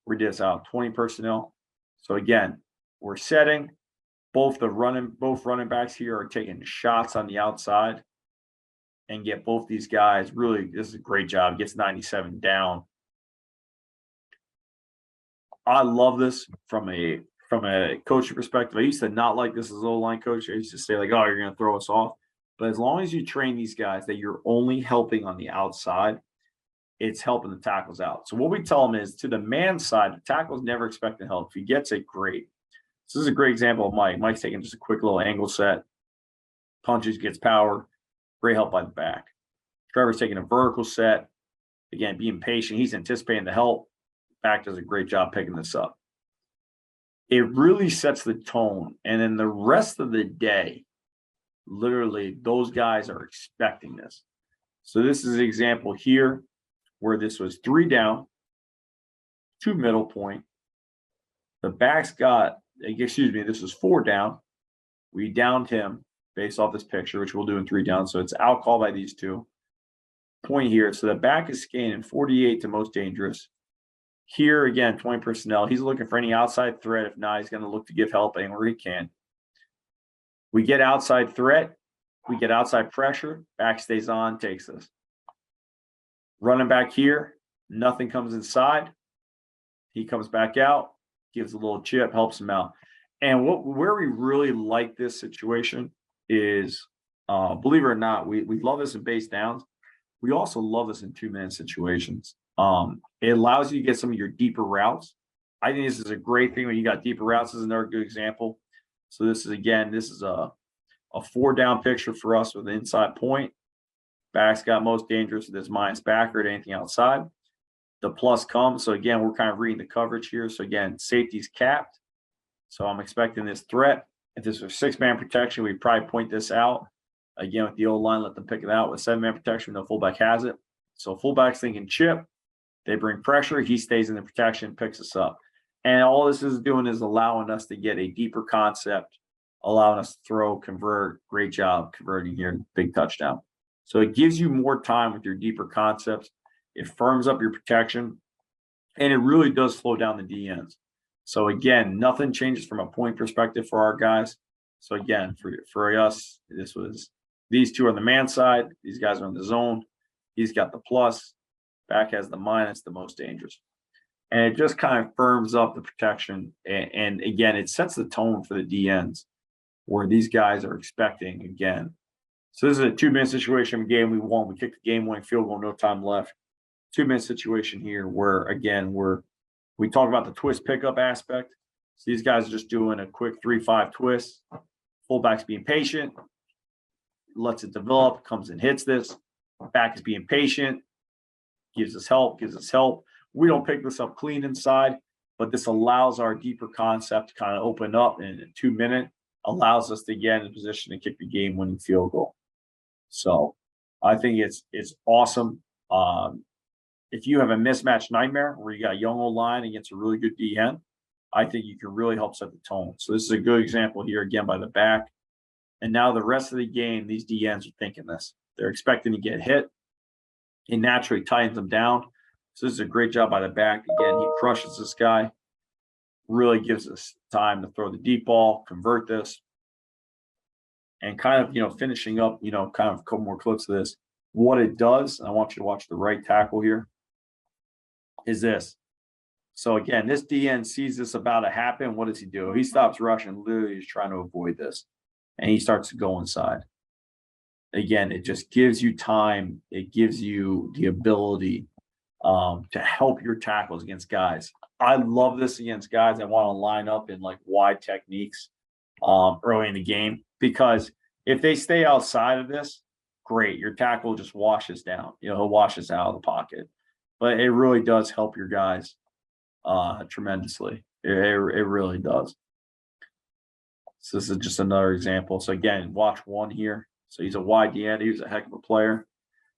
We did this out 20 personnel. So again, we're setting. Both running backs here are taking shots on the outside and get both these guys. Really, this is a great job. Gets 97 down. I love this from a coaching perspective. I used to not like this as an O-line coach. I used to say like, oh, you're going to throw us off. But as long as you train these guys that you're only helping on the outside, it's helping the tackles out. So what we tell them is to the man side, the tackle's never expecting help. If he gets it, great. So this is a great example of Mike. Mike's taking just a quick little angle set, punches, gets power, great help by the back. Trevor's taking a vertical set, again, being patient. He's anticipating the help. Back does a great job picking this up. It really sets the tone. And then the rest of the day, literally, those guys are expecting this. So this is an example here where this was 3 down, 2 middle point. The backs got, excuse me, this was 4 down. We downed him based off this picture, which we'll do in 3 down. So it's out call by these two. Point here. So the back is scanning 48 to most dangerous. Here, again, 20 personnel. He's looking for any outside threat. If not, he's going to look to give help anywhere he can. We get outside threat. We get outside pressure. Back stays on, takes this. Running back here, nothing comes inside. He comes back out, gives a little chip, helps him out. And where we really like this situation is, believe it or not, we love this in base downs. We also love this in 2-man situations. It allows you to get some of your deeper routes. I think this is a great thing when you got deeper routes. This is another good example. So this is a 4-down picture for us with an inside point. Backs got most dangerous with this minus backer to anything outside. The plus comes. So again, we're kind of reading the coverage here. So again, safety's capped. So I'm expecting this threat. If this was 6-man protection, we'd probably point this out. Again, with the old line, let them pick it out. With 7-man protection, no fullback has it. So fullback's thinking chip. They bring pressure. He stays in the protection, picks us up. And all this is doing is allowing us to get a deeper concept, allowing us to throw, convert. Great job converting here. Big touchdown. So it gives you more time with your deeper concepts. It firms up your protection. And it really does slow down the DNs. So again, nothing changes from a point perspective for our guys. So again, for us, these two are on the man side. These guys are on the zone. He's got the plus. Back has the minus, the most dangerous. And it just kind of firms up the protection. And again, it sets the tone for the DNs where these guys are expecting again. So this is a 2-minute situation game. We won. We kicked the game-winning field goal, no time left. 2-minute situation here where, again, we talk about the twist pickup aspect. So these guys are just doing a quick 3-5 twist. Fullback's being patient, lets it develop, comes and hits this. Back is being patient, gives us help. We don't pick this up clean inside, but this allows our deeper concept to kind of open up in a 2-minute, allows us to get in a position to kick the game-winning field goal. So I think it's awesome. If you have a mismatch nightmare where you got a young old line against a really good DN, I think you can really help set the tone. So this is a good example here again by the back. And now the rest of the game, these DNs are thinking this. They're expecting to get hit. It naturally tightens them down. So this is a great job by the back. Again, he crushes this guy. Really gives us time to throw the deep ball, convert this. And kind of, finishing up, kind of a couple more clips of this. What it does, I want you to watch the right tackle here, is this. So again, this DN sees this about to happen. What does he do? He stops rushing. Literally, he's trying to avoid this. And he starts to go inside. again, it just gives you time. It gives you the ability to help your tackles against guys. I love this against guys that want to line up in like wide techniques early in the game, because if they stay outside of this, great. Your tackle just washes down. He'll wash this out of the pocket. But it really does help your guys tremendously. It really does. So this is just another example. So again, watch one here. So he's a wide end. He was a heck of a player.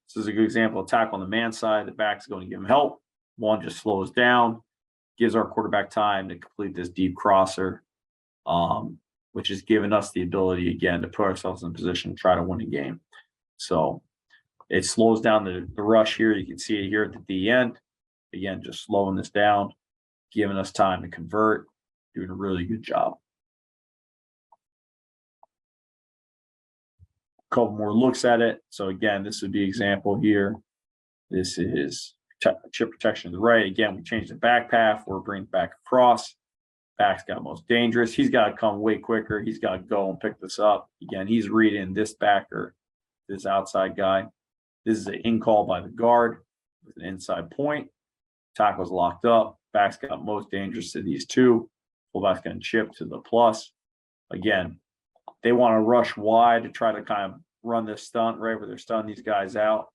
This is a good example of tackle on the man side. The back's going to give him help. One just slows down, gives our quarterback time to complete this deep crosser, which has given us the ability, again, to put ourselves in a position to try to win a game. So it slows down the rush here. You can see it here at the end. Again, just slowing this down, giving us time to convert, doing a really good job. Couple more looks at it. So again, this would be example here. This is chip protection to the right. Again, we changed the back path. We're bringing back across. Back's got most dangerous. He's got to come way quicker. He's got to go and pick this up. Again, he's reading this backer, this outside guy. This is an in call by the guard with an inside point. Tackle's locked up. Back's got most dangerous to these two. Fullback's going to chip to the plus. Again, they want to rush wide to try to kind of run this stunt right where they're stunning these guys out.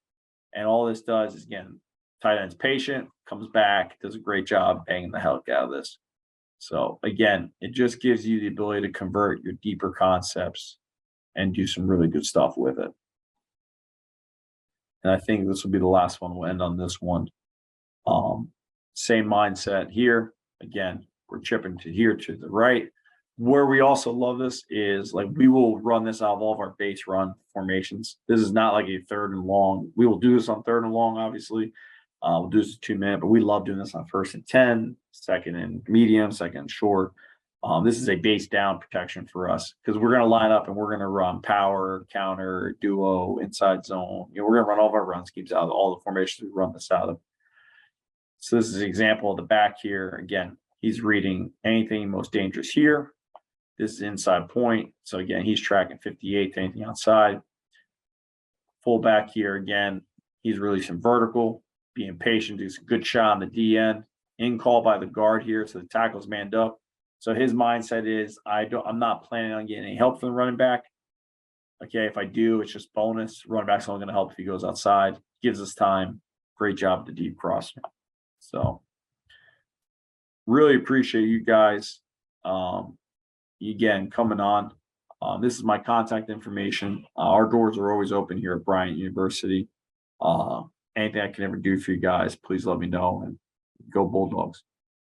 And all this does is, again, tight end's patient, comes back, does a great job banging the hell out of this. So again, it just gives you the ability to convert your deeper concepts and do some really good stuff with it. And I think this will be the last one. We'll end on this one. Same mindset here. Again, we're chipping to here to the right. Where we also love this is like we will run this out of all of our base run formations. This is not like a 3rd and long. We will do this on 3rd and long, obviously. We'll do this 2-minute, but we love doing this on 1st and 10, 2nd and medium, 2nd and short. This is a base down protection for us because we're going to line up and we're going to run power, counter, duo, inside zone. We're going to run all of our run schemes out of all the formations we run this out of. So this is an example of the back here. Again, he's reading anything most dangerous here. This is inside point. So again, he's tracking 58 to anything outside. Full back here again, he's releasing vertical, being patient, does a good shot on the D end. In call by the guard here, so the tackle's manned up. So his mindset is, I'm not planning on getting any help from the running back. Okay, if I do, it's just bonus. Running back's only going to help if he goes outside. Gives us time. Great job at the deep cross. So really appreciate you guys. Again, coming on. This is my contact information. Our doors are always open here at Bryant University. Anything I can ever do for you guys, please let me know, and go Bulldogs.